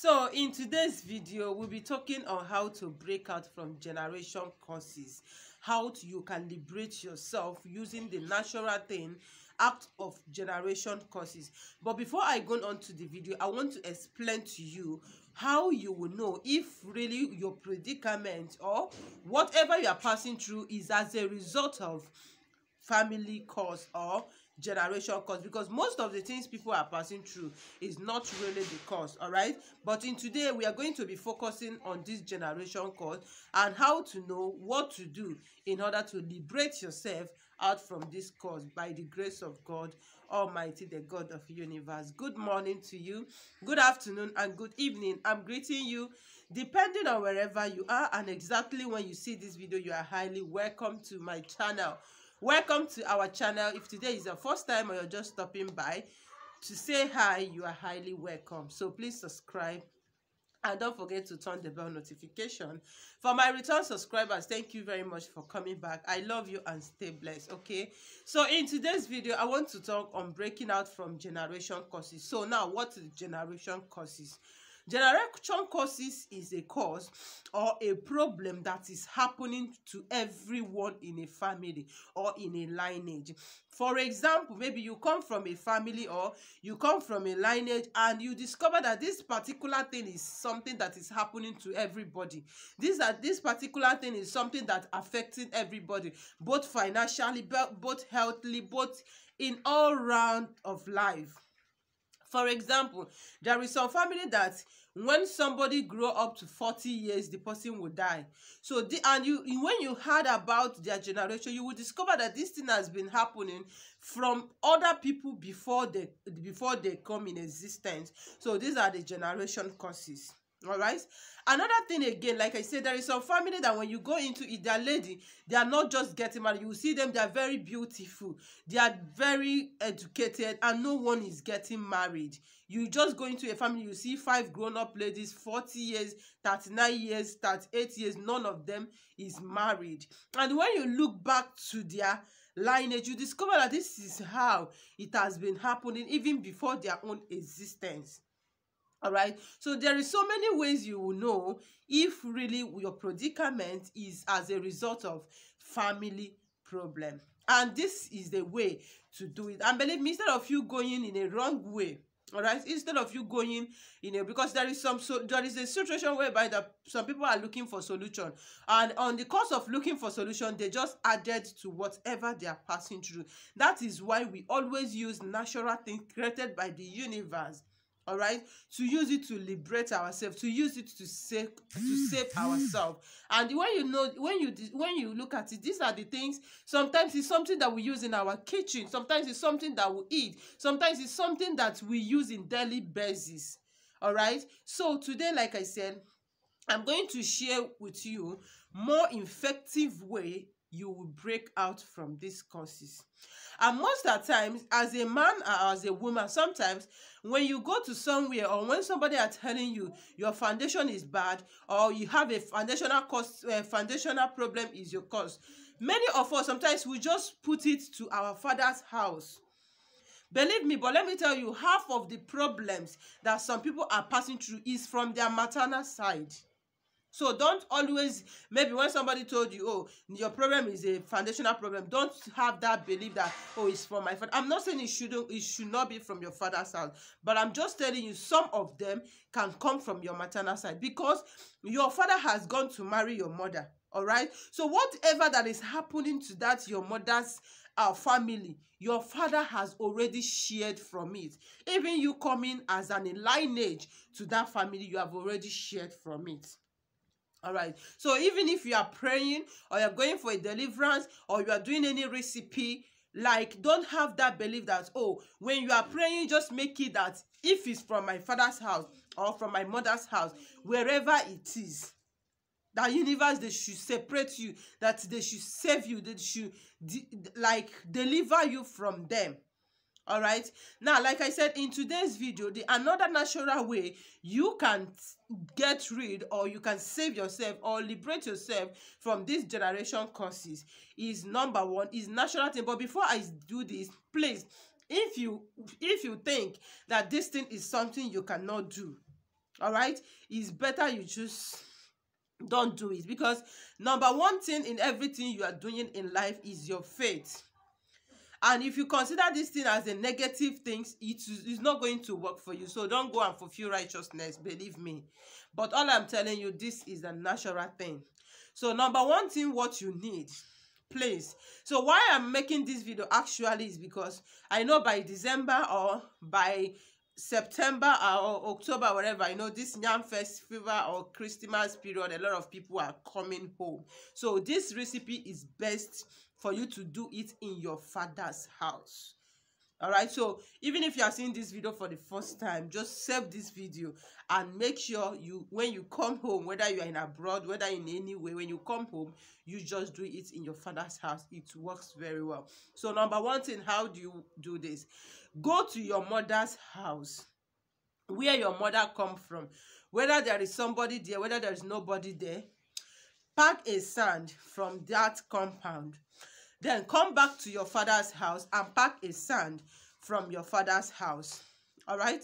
So in today's video, we'll be talking on how to break out from generation curses, you can liberate yourself using the natural thing out of generation curses. But before I go on to the video, I want to explain to you how you will know if really your predicament or whatever you are passing through is as a result of family cause or generation cause, because most of the things people are passing through is not really the cause. All right, but in today we are going to be focusing on this generation cause and how to know what to do in order to liberate yourself out from this cause by the grace of God Almighty, the God of the universe. Good morning to you, good afternoon, and good evening. I'm greeting you depending on wherever you are, and exactly when you see this video, you are highly welcome to my channel. Welcome to our channel. If today is your first time or you're just stopping by to say hi, you are highly welcome. So please subscribe and don't forget to turn the bell notification. For my return subscribers, thank you very much for coming back. I love you and stay blessed. Okay, so in today's video, I want to talk on breaking out from generation curses. So now, what is generation curses? Generation curses is a cause or a problem that is happening to everyone in a family or in a lineage. For example, maybe you come from a family or you come from a lineage and you discover that this particular thing is something that is happening to everybody. This particular thing is something that affecting everybody, both financially, both healthily, both in all round of life. For example, there is some family that when somebody grow up to 40 years, the person will die. So when you heard about their generation, you will discover that this thing has been happening from other people before they come in existence. So these are the generation curses. All right. Another thing again, like I said, there is some family that when you go into it, their lady, they are not just getting married. You will see them, they are very beautiful, they are very educated, and no one is getting married. You just go into a family, you see 5 grown-up ladies, 40 years, 39 years, 38 years, none of them is married. And when you look back to their lineage, you discover that this is how it has been happening even before their own existence. All right, so there is so many ways you will know if really your predicament is as a result of family problem, and this is the way to do it. And believe me, instead of you going in a wrong way, all right, instead of you going in a, because there is a situation whereby some people are looking for solution, and on the course of looking for solution, they just added to whatever they are passing through. That is why we always use natural things created by the universe, all right, to use it to liberate ourselves, to use it to save ourselves. And when you look at it, these are the things. Sometimes it's something that we use in our kitchen, sometimes it's something that we eat, sometimes it's something that we use in daily basis. All right, so today, like I said, I'm going to share with you more effective way you will break out from these curses. And most of the times, as a man or as a woman, sometimes when you go to somewhere or when somebody are telling you your foundation is bad or you have a foundational problem is your cause, many of us sometimes we just put it to our father's house. Believe me, but let me tell you, half of the problems that some people are passing through is from their maternal side. So don't always, maybe when somebody told you, oh, your problem is a foundational problem, don't have that belief that, oh, it's from my father. I'm not saying it should not be from your father's house, but I'm just telling you some of them can come from your maternal side because your father has gone to marry your mother. All right. So whatever that is happening to that your mother's family, your father has already shared from it. Even you coming as an lineage to that family, you have already shared from it. All right, so even if you are praying or you're going for a deliverance or you are doing any recipe, like, don't have that belief that, oh, when you are praying, just make it that if it's from my father's house or from my mother's house, wherever it is, that universe, they should separate you, that they should save you, they should deliver you from them. All right, now, like I said in today's video, another natural way you can get rid or you can save yourself or liberate yourself from this generation curses is, number one, is natural thing. But before I do this, please, if you think that this thing is something you cannot do, All right, it's better you just don't do it, because number one thing in everything you are doing in life is your faith. And if you consider this thing as a negative thing, it's not going to work for you. So don't go and fulfill righteousness, believe me. But all I'm telling you, this is a natural thing. So number one thing, what you need, please. So why I'm making this video actually is because I know by December or by September or October, whatever, this Yam Festival or Christmas period, a lot of people are coming home. So this recipe is best for you to do it in your father's house. All right, so even if you are seeing this video for the first time, just save this video and make sure when you come home, whether you are in abroad, whether in any way, when you come home, you just do it in your father's house. It works very well. So number one thing, how do you do this? Go to your mother's house, where your mother come from, whether there is somebody there, whether there is nobody there. Pack a sand from that compound. Then come back to your father's house and pack a sand from your father's house. All right.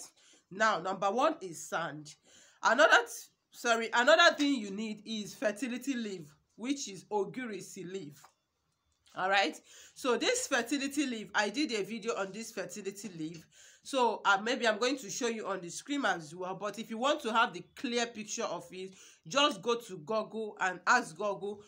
Now, number one is sand. Another thing you need is fertility leaf, which is ogirisi leaf. All right. So this fertility leaf, I did a video on this fertility leaf. So maybe I'm going to show you on the screen as well. But if you want to have the clear picture of it, just go to Google and ask Google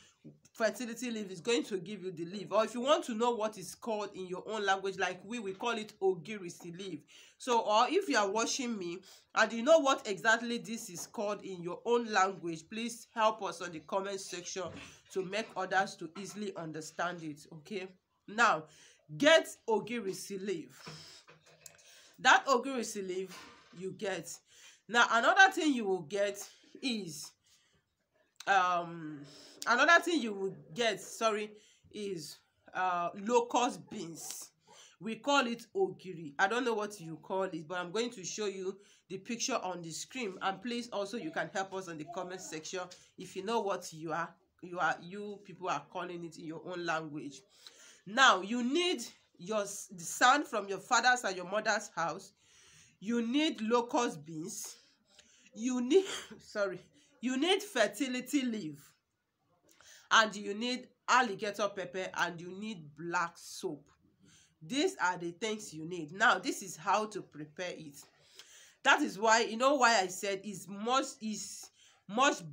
fertility leaf. Is going to give you the leaf. Or if you want to know what it's called in your own language, like we call it ogirisi leaf. So, or if you are watching me and you know what exactly this is called in your own language, please help us on the comment section to make others to easily understand it. Okay, now get ogirisi leaf. That ogirisi leaf you get. Now another thing you will get is locust beans. We call it ogiri. I don't know what you call it, but I'm going to show you the picture on the screen. And please also, you can help us on the comment section if you know what you people are calling it in your own language. Now you need the sand from your father's and your mother's house. You need locust beans. You need you need fertility leaf, and you need alligator pepper, and you need black soap. These are the things you need. Now this is how to prepare it. That is why, why I said it's much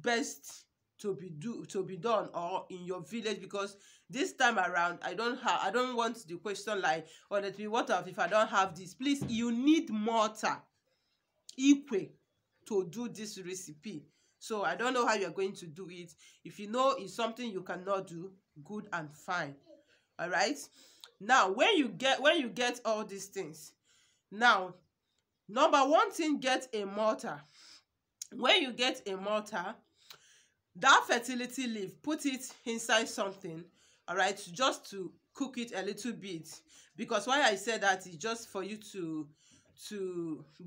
best to be done or in your village, because this time around I don't want the question like, or let me, what if I don't have this? Please, you need mortar equal to do this recipe. So I don't know how you're going to do it. If you know it's something you cannot do, good and fine. All right. Now when you get all these things, now number one thing, get a mortar. When you get a mortar, that fertility leaf, put it inside something, all right, just to cook it a little bit. Because why I said that is just for you to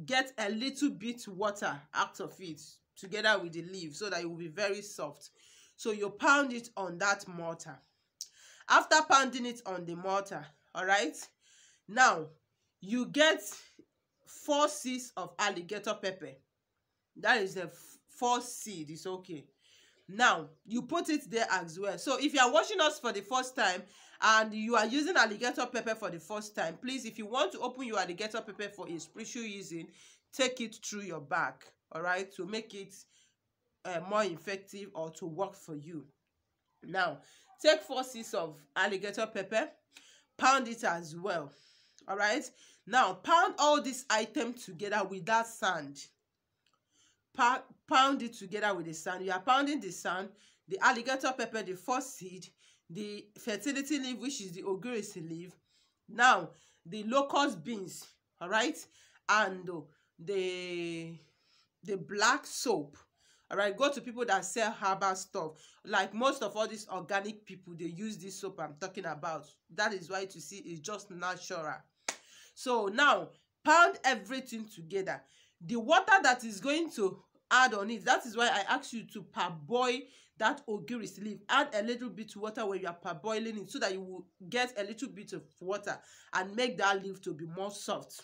get a little bit water out of it together with the leaf, so that it will be very soft. So you pound it on that mortar. After pounding it on the mortar, all right, now you get 4 seeds of alligator pepper. That is the 4 seed. It's okay. Now you put it there as well. So if you are watching us for the first time and you are using alligator pepper for the first time, please, if you want to open your alligator pepper for a spiritual using, take it through your back, all right, to make it more effective or to work for you. Now take 4 seeds of alligator pepper, pound it as well. All right, now pound all these items together with that sand. Pound it together with the sand. You are pounding the sand, the alligator pepper, the 4 seed, the fertility leaf, which is the ogirisi leaf, now the locust beans, all right, and the black soap. All right, go to people that sell herbal stuff. Like most of all these organic people, they use this soap I'm talking about. That is why, to see, it's just natural. So now pound everything together. The water that is going to add on it, that is why I asked you to parboil that ogirisi leaf. Add a little bit of water when you are parboiling it, so that you will get a little bit of water and make that leaf to be more soft.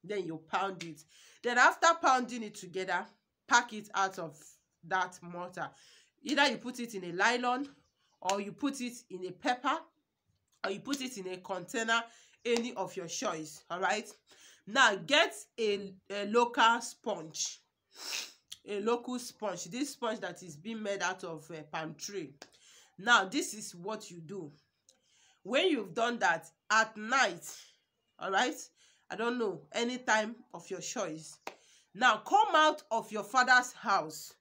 Then you pound it. Then after pounding it together, pack it out of that mortar. Either you put it in a nylon, or you put it in a pepper, or you put it in a container, any of your choice. All right, now get a local sponge, a local sponge, this sponge that is being made out of palm tree. Now this is what you do. When you've done that at night, all right, I don't know, any time of your choice, now come out of your father's house,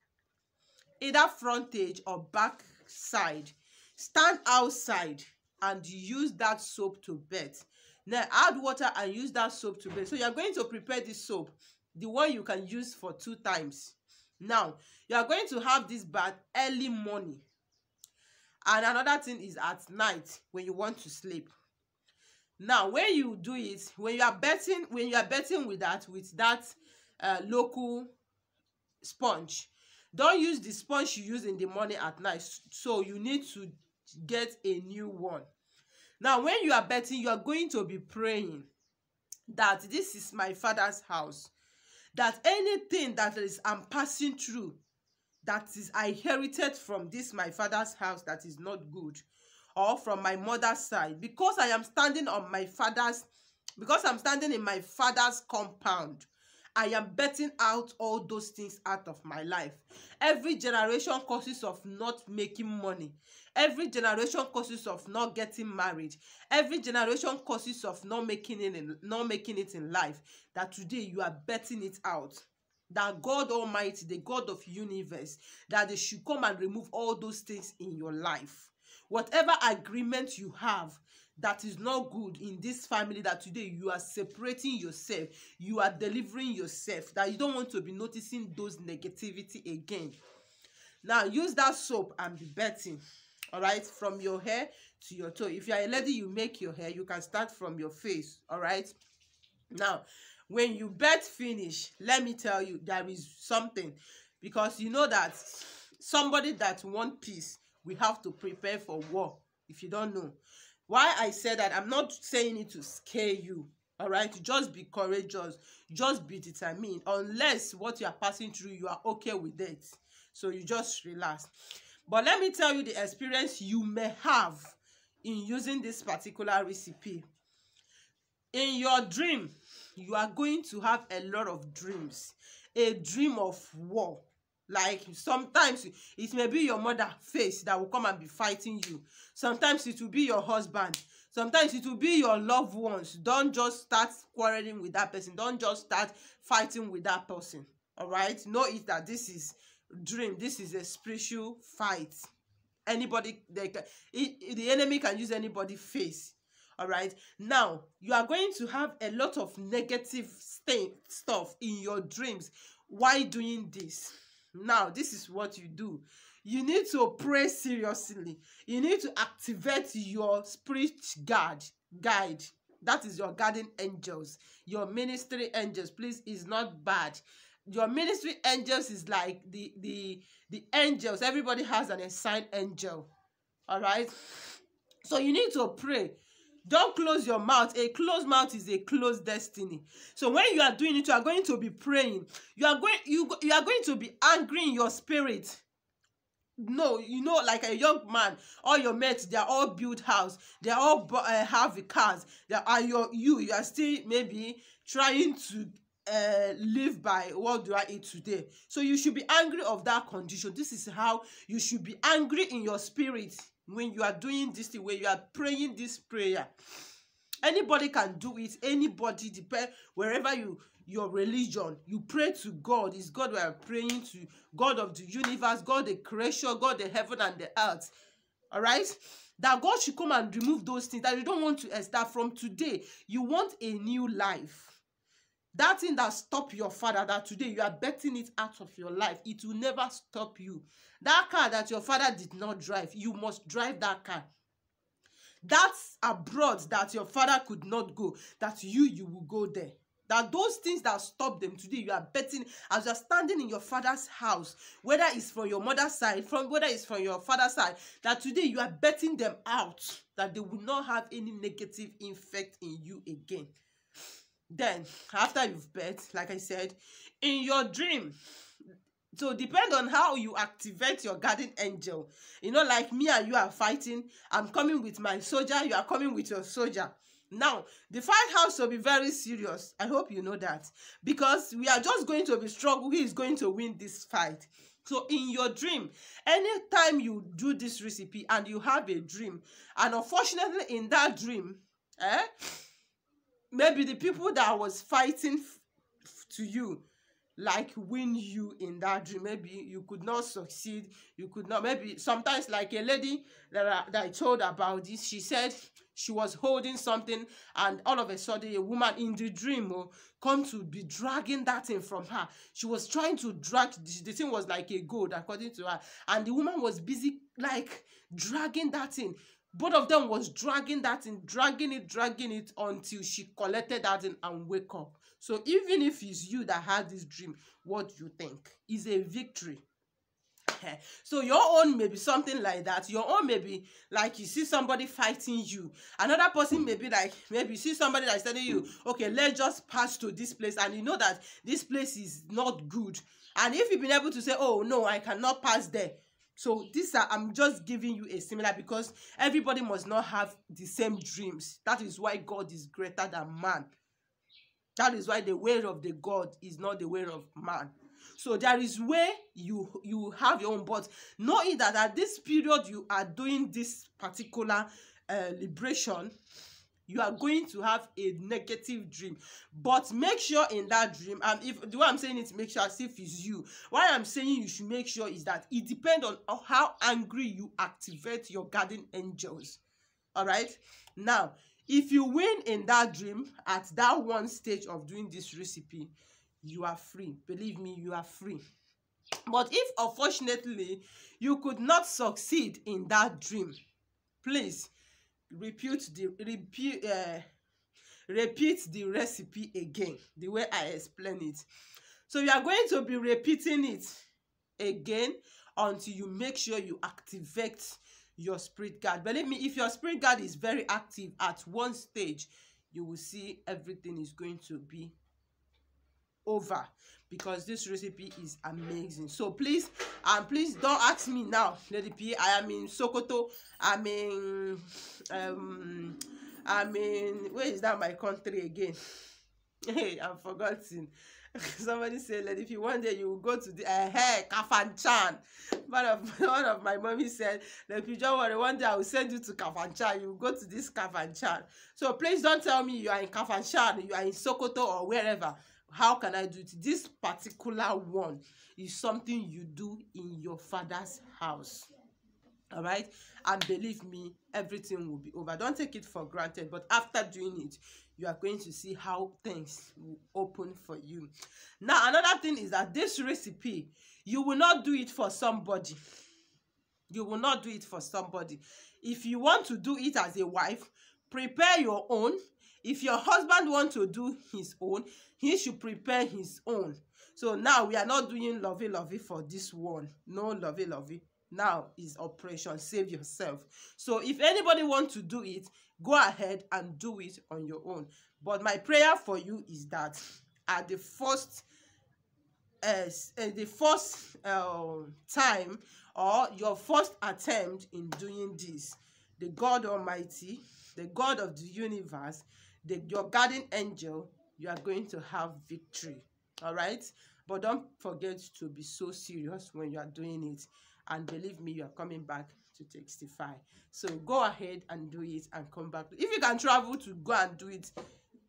either frontage or back side, stand outside and use that soap to bathe. Now add water and use that soap to bathe. So you are going to prepare this soap, the one you can use for 2 times. Now you are going to have this bath early morning, and another thing is at night when you want to sleep. Now when you do it, when you are bathing with that local sponge, don't use the sponge you use in the morning at night. So you need to get a new one. Now when you are bathing, you are going to be praying that this is my father's house, that anything that I'm passing through, that is I inherited from this my father's house, that is not good, or from my mother's side, because I'm standing in my father's compound, I am betting out all those things out of my life. Every generation causes of not making money. Every generation causes of not getting married. Every generation causes of not making it in life. That today you are betting it out. That God Almighty, the God of universe, that they should come and remove all those things in your life. Whatever agreement you have that is not good in this family, that today you are separating yourself, you are delivering yourself, that you don't want to be noticing those negativity again. Now use that soap and be bathing, all right, from your hair to your toe. If you are a lady, you make your hair, you can start from your face, all right. Now when you bath finish, let me tell you, there is something, because you know that somebody that want peace, we have to prepare for war. If you don't know why I said that, I'm not saying it to scare you, all right. Just be courageous, just be determined, unless what you are passing through you are okay with it, so you just relax. But let me tell you the experience you may have in using this particular recipe. In your dream, you are going to have a lot of dreams. A dream of war. Like sometimes it may be your mother face that will come and be fighting you. Sometimes it will be your husband. Sometimes it will be your loved ones. Don't just start quarreling with that person. Don't just start fighting with that person. All right? Know it that this is dream. This is a spiritual fight. Anybody, the enemy can use anybody's face. All right, now you are going to have a lot of negative stuff in your dreams. Why doing this? Now this is what you do. You need to pray seriously. You need to activate your spirit guide. That is your guardian angels, your ministry angels. Please, is not bad. Your ministry angels is like the angels. Everybody has an assigned angel. All right, so you need to pray. Don't close your mouth. A closed mouth is a closed destiny. So when you are doing it, you are going to be praying. You are going to be angry in your spirit. No, you know, like a young man, all your mates, they are all build house. They are all have cars. You are still maybe trying to live by what do I eat today. So you should be angry of that condition. This is how you should be angry in your spirit. When you are doing this thing, when you are praying this prayer, anybody can do it. Anybody, depend wherever your religion, you pray to God. It's God we are praying to, God of the universe, God the creator, God the heaven and the earth. All right, that God should come and remove those things that you don't want to start from today. You want a new life. That thing that stopped your father, that today you are betting it out of your life, it will never stop you. That car that your father did not drive, you must drive that car. That's abroad that your father could not go, that you will go there. That those things that stop them today, you are betting, as you are standing in your father's house, whether it's from your mother's side, whether it's from your father's side, that today you are betting them out, that they will not have any negative effect in you again. Then, after you've bet, like I said, in your dream, So depend on how you activate your guardian angel. You know, like me and you are fighting. I'm coming with my soldier. You are coming with your soldier. Now, the fight has to be very serious. I hope you know that. Because we are just going to be struggle. Who is going to win this fight? So in your dream, anytime you do this recipe and you have a dream, and unfortunately in that dream, maybe the people that was fighting to you, like win you in that dream. Maybe you could not succeed, you could not, maybe sometimes, like a lady that I told about this, she said she was holding something and all of a sudden a woman in the dream come to be dragging that thing from her. She was trying to drag, the thing was like a gold according to her, and the woman was busy like dragging that thing. Both of them was dragging that thing, dragging it until she collected that thing and wake up. So even if it's you that had this dream, what do you think? Is a victory. So your own may be something like that. Your own may be like you see somebody fighting you. Another person may be like, maybe you see somebody that's telling you, okay, let's just pass to this place, and you know that this place is not good. And if you've been able to say, oh no, I cannot pass there. So these are, I'm just giving you a similar, because everybody must not have the same dreams. That is why God is greater than man. That is why the way of the God is not the way of man. So there is way you have your own, but knowing that at this period you are doing this particular liberation, you are going to have a negative dream. But make sure in that dream, and if the way I'm saying it, make sure as if it's you. Why I'm saying you should make sure is that it depends on how angry you activate your guardian angels. All right. Now, if you win in that dream at that one stage of doing this recipe, you are free. Believe me, you are free. But if unfortunately you could not succeed in that dream, please repeat the recipe again, the way I explain it. So you are going to be repeating it again until you make sure you activate your spirit guard. Believe me, if your spirit guard is very active at one stage, you will see everything is going to be over, because this recipe is amazing. So please don't ask me now, Lady P. I am in Sokoto. I'm in where is that my country again? Hey, I've forgotten. Somebody said, Lady P, one day you will go to the Kafanchan. One of my mommy said, Lady P, don't worry, one day I will send you to Kafanchan. You will go to this Kafanchan. So please don't tell me you are in Kafanchan, you are in Sokoto or wherever. How can I do it? This particular one is something you do in your father's house. All right? And believe me, everything will be over. Don't take it for granted. But after doing it, you are going to see how things will open for you. Now, another thing is that this recipe, you will not do it for somebody. You will not do it for somebody. If you want to do it as a wife, prepare your own. If your husband wants to do his own, he should prepare his own. So now we are not doing lovey for this one. No lovey. Now is Operation Save Yourself. So if anybody wants to do it, go ahead and do it on your own. But my prayer for you is that at the first time, or your first attempt in doing this, the God Almighty, the God of the universe, your guardian angel, you are going to have victory. All right? But don't forget to be so serious when you are doing it. And believe me, you are coming back to testify. So go ahead and do it and come back. If you can travel to go and do it,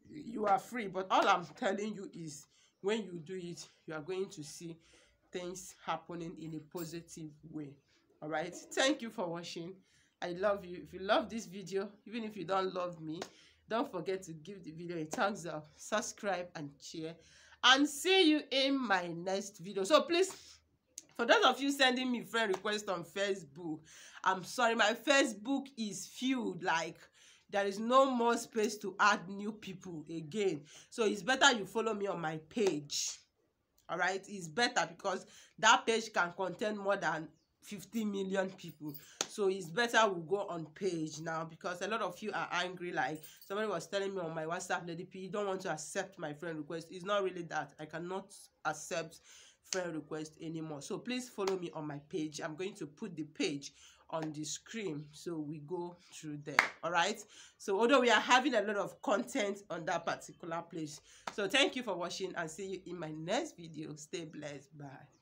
you are free. But all I'm telling you is, when you do it, you are going to see things happening in a positive way. All right? Thank you for watching. I love you. If you love this video, even if you don't love me, don't forget to give the video a thumbs up, subscribe and share, and see you in my next video. So please, for those of you sending me friend requests on Facebook, I'm sorry, my Facebook is filled. Like, there is no more space to add new people again. So it's better you follow me on my page. All right? It's better, because that page can contain more than 50 million people. So it's better we go on page now, because a lot of you are angry. Like somebody was telling me on my WhatsApp, Lady P, you don't want to accept my friend request. It's not really that. I cannot accept friend request anymore. So please follow me on my page. I'm going to put the page on the screen so we go through there. All right, so although we are having a lot of content on that particular place, so thank you for watching and see you in my next video. Stay blessed. Bye.